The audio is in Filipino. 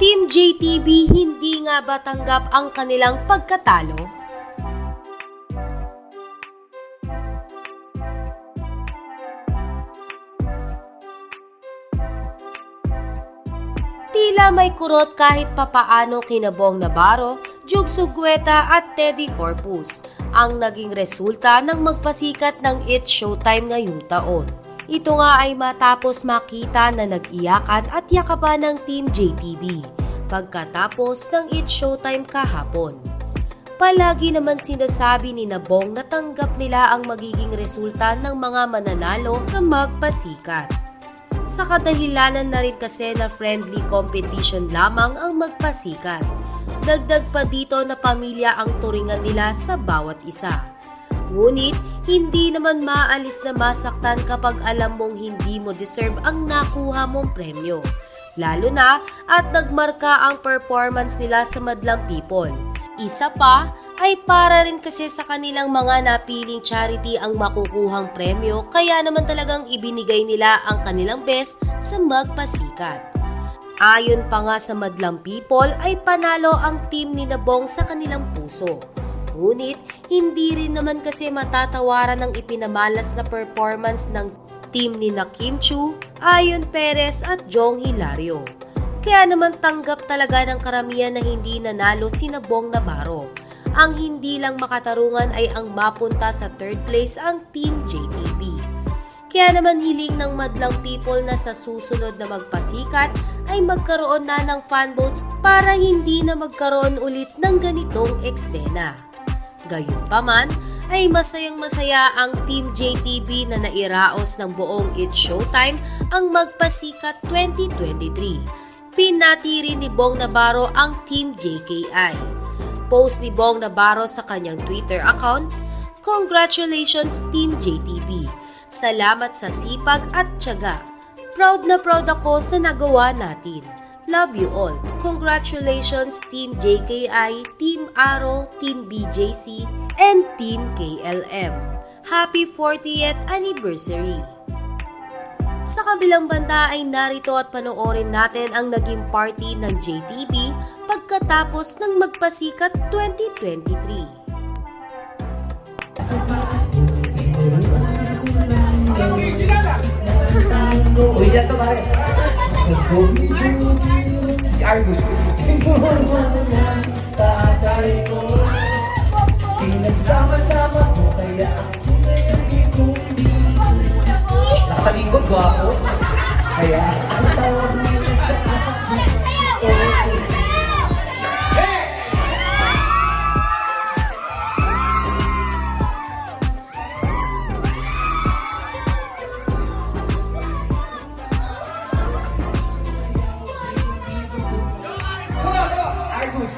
Team JTB hindi nga ba tanggap ang kanilang pagkatalo? Tila may kurot kahit papaano kina Bong Navarro, Jug Sugueta at Teddy Corpus ang naging resulta ng magpasikat ng It's Showtime ngayong taon. Ito nga ay matapos makita na nag-iyakan at yakapan ng Team JTB pagkatapos ng It's Showtime kahapon. Palagi naman sinasabi ni Bong na tanggap nila ang magiging resulta ng mga mananalo na magpasikat. Sa kadahilanan na rin kasi na friendly competition lamang ang magpasikat. Dagdag pa dito na pamilya ang turingan nila sa bawat isa. Ngunit, hindi naman maalis na masaktan kapag alam mong hindi mo deserve ang nakuha mong premyo. Lalo na at nagmarka ang performance nila sa madlang people. Isa pa ay para rin kasi sa kanilang mga napiling charity ang makukuhang premyo kaya naman talagang ibinigay nila ang kanilang best sa magpasikat. Ayon pa nga sa madlang people ay panalo ang team ni Bong sa kanilang puso. Ngunit, hindi rin naman kasi matatawaran ng ipinamalas na performance ng team ni Kim Chiu, Ayon Perez at Jong Hilario. Kaya naman tanggap talaga ng karamihan na hindi nanalo si Bong Navarro. Ang hindi lang makatarungan ay ang mapunta sa third place ang Team JTB. Kaya naman hiling ng madlang people na sa susunod na magpasikat ay magkaroon na ng fan votes para hindi na magkaroon ulit ng ganitong eksena. Gayunpaman ay masayang-masaya ang Team JTB na nairaos ng buong It's Showtime ang magpasikat 2023. Pinati rin ni Bong Navarro ang Team JKI. Post ni Bong Navarro sa kanyang Twitter account, "Congratulations Team JTB! Salamat sa sipag at tiyaga. Proud na proud ako sa nagawa natin. Love you all. Congratulations Team JKI, Team Arrow, Team BJC, and Team KLM. Happy 40th anniversary!" Sa kabilang banda ay narito at panoorin natin ang naging party ng JTB pagkatapos ng magpasikat 2023. Uy, dyan to pare. Si Argus. Tatay ko, pinagsama-sama ko kaya ako ngayon ikundi. Nakatalikod, gwapo. Kaya ang tawag nila sa akin. Argus.